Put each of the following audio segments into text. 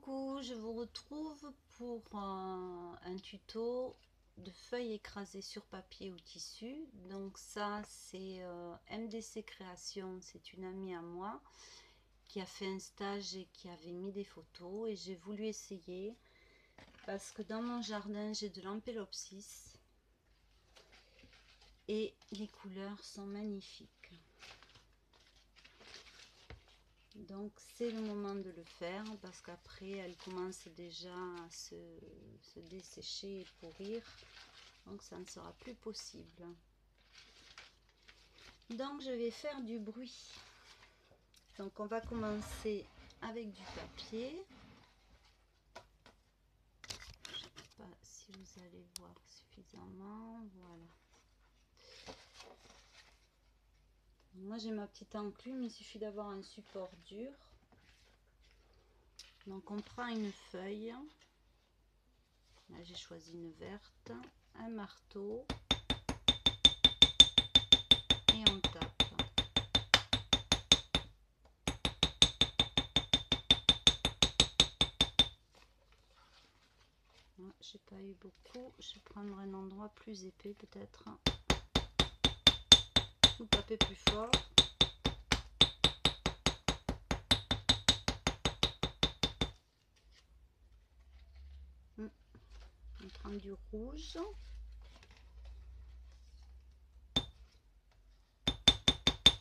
Coucou, je vous retrouve pour un tuto de feuilles écrasées sur papier ou tissu. Donc ça c'est MDC Création, c'est une amie à moi qui a fait un stage et qui avait mis des photos et j'ai voulu essayer parce que dans mon jardin j'ai de l'Ampelopsis et les couleurs sont magnifiques. Donc c'est le moment de le faire parce qu'après elle commence déjà à se dessécher et pourrir, donc ça ne sera plus possible. Donc je vais faire du bruit. Donc on va commencer avec du papier. Je ne sais pas si vous allez voir suffisamment, voilà. Moi j'ai ma petite enclume, il suffit d'avoir un support dur. Donc on prend une feuille, là j'ai choisi une verte, un marteau et on tape. J'ai pas eu beaucoup, je vais prendre un endroit plus épais peut-être. Vous tapez plus fort. On prend du rouge.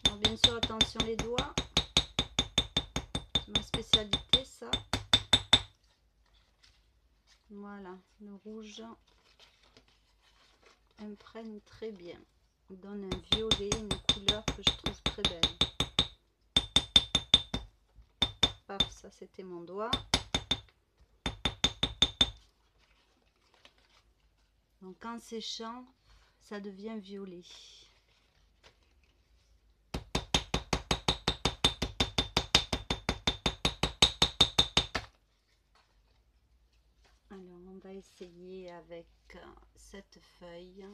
Alors bien sûr attention les doigts, c'est ma spécialité ça. Voilà, le rouge imprègne très bien, il donne un violet, une couleur que je trouve très belle. Paf, ça c'était mon doigt. Donc en séchant, ça devient violet. Alors on va essayer avec cette feuille.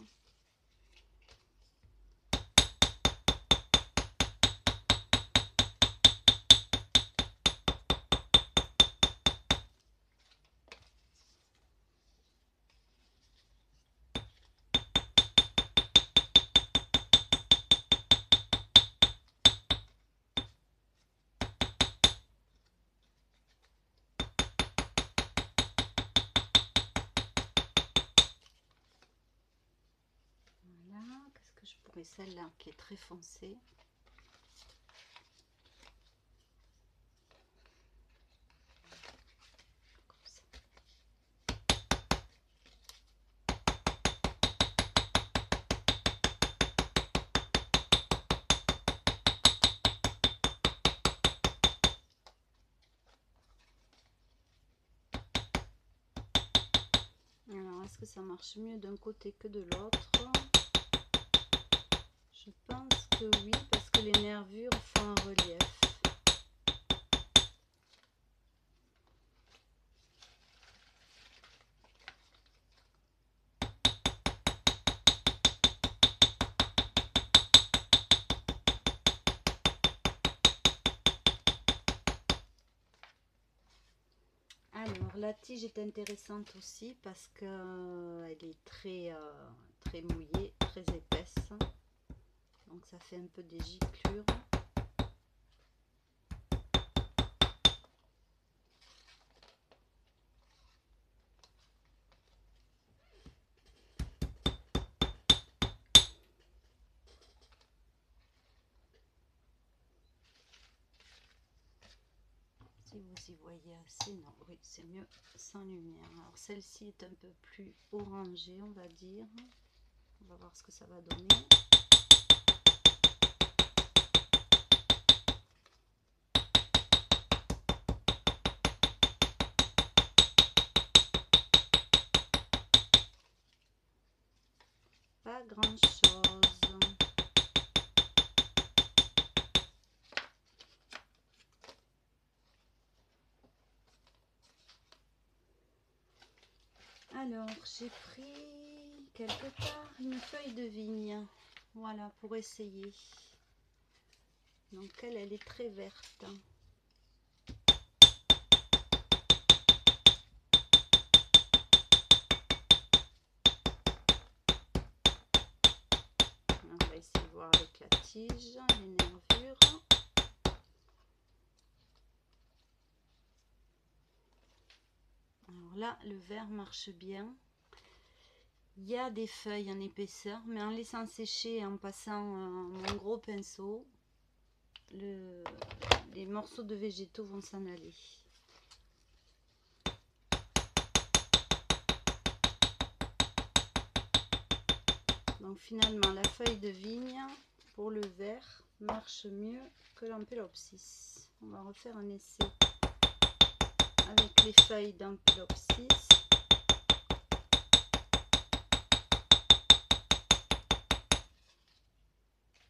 Je pourrais celle-là qui est très foncée. Comme ça. Alors, est-ce que ça marche mieux d'un côté que de l'autre? Je pense que oui, parce que les nervures font un relief. Alors, la tige est intéressante aussi parce qu'elle est très mouillée, très épaisse. Donc, ça fait un peu des giclures. Si vous y voyez assez, non, oui, c'est mieux sans lumière. Alors celle-ci est un peu plus orangée, on va dire. On va voir ce que ça va donner. Pas grand-chose. Alors, j'ai pris quelque part une feuille de vigne, voilà, pour essayer. Donc elle est très verte. tiges, les nervures. Alors là, le vert marche bien. Il y a des feuilles en épaisseur, mais en laissant sécher et en passant mon gros pinceau, les morceaux de végétaux vont s'en aller. Donc finalement, la feuille de vigne pour le vert marche mieux que l'Ampelopsis. On va refaire un essai avec les feuilles d'Ampelopsis.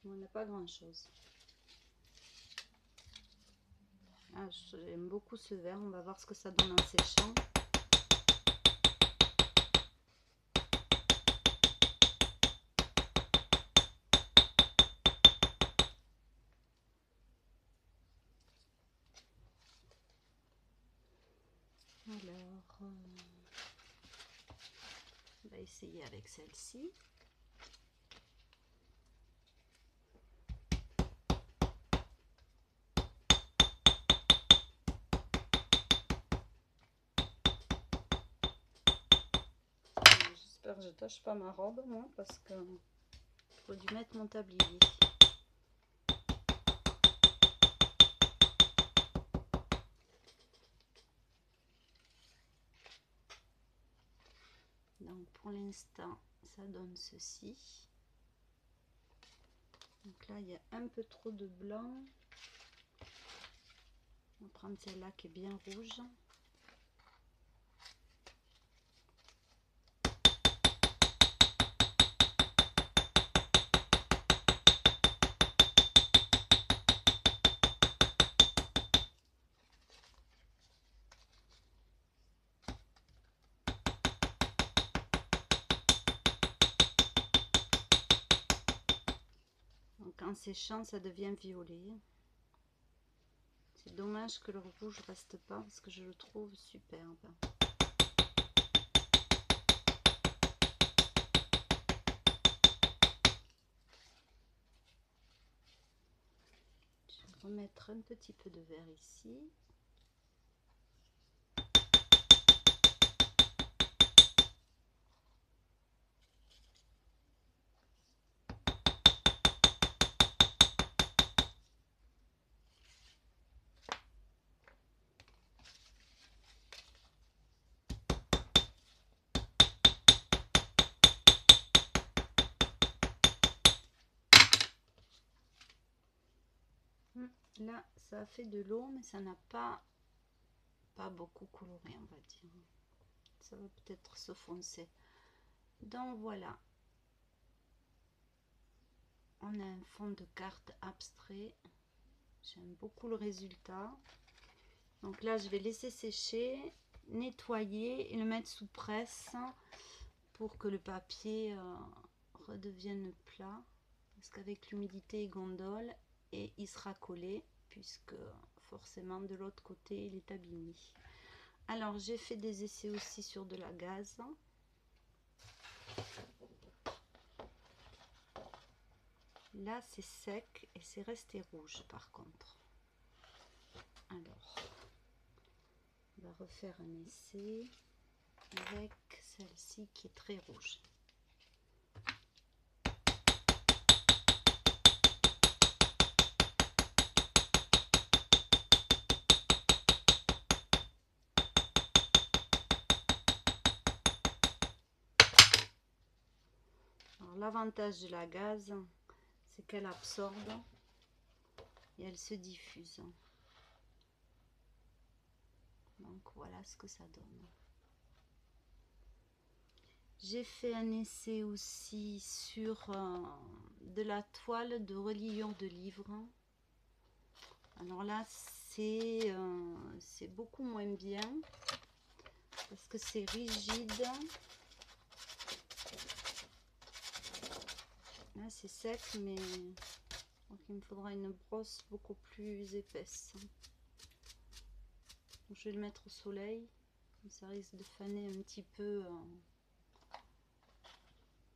On n'a pas grand chose. Ah, j'aime beaucoup ce vert, on va voir ce que ça donne en séchant. Alors, on va essayer avec celle-ci. J'espère que je ne tâche pas ma robe, moi, parce que faut dû mettre mon tablier. Donc pour l'instant, ça donne ceci. Donc là, il y a un peu trop de blanc. On va prendre celle-là qui est bien rouge. Donc en séchant, ça devient violet. C'est dommage que le rouge reste pas parce que je le trouve superbe. Je vais remettre un petit peu de vert ici. Là, ça a fait de l'eau, mais ça n'a pas beaucoup coloré, on va dire. Ça va peut-être se foncer. Donc voilà. On a un fond de carte abstrait. J'aime beaucoup le résultat. Donc là, je vais laisser sécher, nettoyer et le mettre sous presse pour que le papier redevienne plat. Parce qu'avec l'humidité, il gondole et il sera collé puisque forcément de l'autre côté, il est abîmé. Alors, j'ai fait des essais aussi sur de la gaze. Là, c'est sec et c'est resté rouge par contre. Alors, on va refaire un essai avec celle-ci qui est très rouge. Alors, l'avantage de la gaze, c'est qu'elle absorbe et elle se diffuse. Donc voilà ce que ça donne. J'ai fait un essai aussi sur de la toile de reliure de livres. Alors là, c'est beaucoup moins bien parce que c'est rigide. Là, c'est sec, mais donc, il me faudra une brosse beaucoup plus épaisse. Donc, je vais le mettre au soleil. Ça risque de faner un petit peu.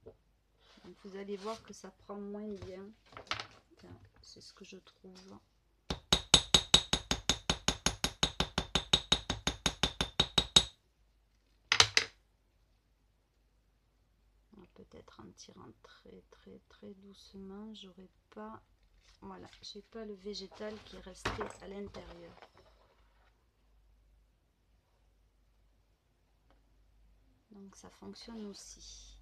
Donc, vous allez voir que ça prend moins bien. c'est ce que je trouve. Peut-être en tirant très doucement, j'aurais pas, voilà, j'ai pas le végétal qui est resté à l'intérieur. Donc ça fonctionne aussi.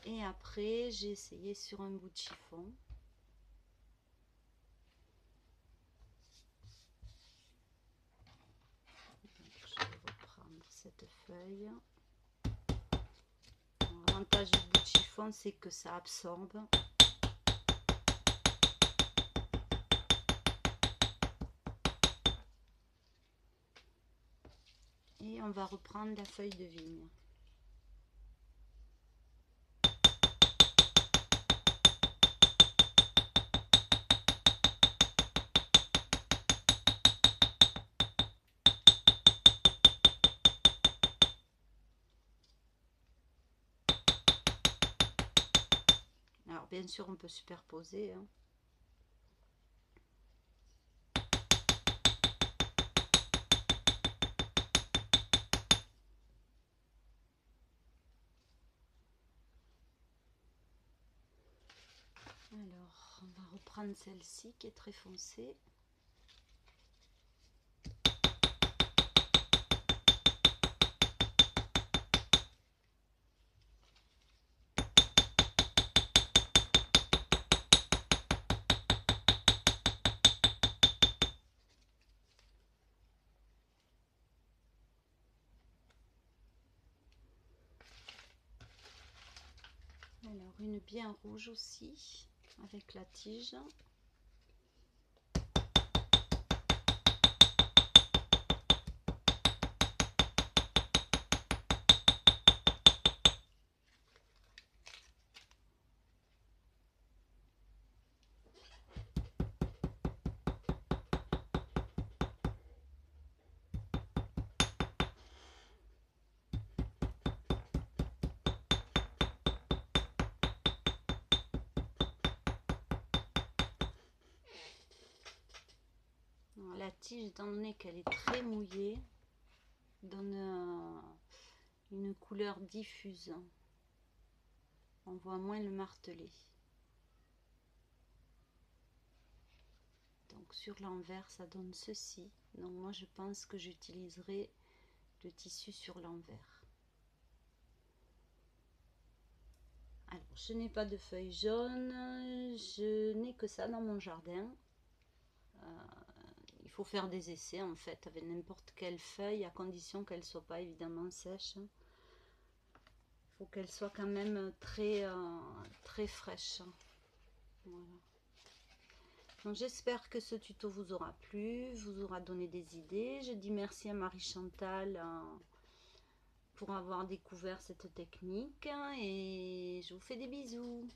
Et après, j'ai essayé sur un bout de chiffon. Donc, je vais reprendre cette feuille. L'avantage du bout de chiffon, c'est que ça absorbe. Et on va reprendre la feuille de vigne. Alors bien sûr on peut superposer, hein. Alors on va reprendre celle-ci qui est très foncée. Alors une bien rouge aussi avec la tige. La tige, étant donné qu'elle est très mouillée, donne une couleur diffuse. On voit moins le martelé. Donc sur l'envers, ça donne ceci. Donc moi je pense que j'utiliserai le tissu sur l'envers. Alors je n'ai pas de feuilles jaunes, je n'ai que ça dans mon jardin. Il faut faire des essais en fait avec n'importe quelle feuille, à condition qu'elle ne soit pas évidemment sèche. Il faut qu'elle soit quand même très fraîche. Voilà. Donc j'espère que ce tuto vous aura plu, vous aura donné des idées. Je dis merci à Marie-Chantal pour avoir découvert cette technique et je vous fais des bisous.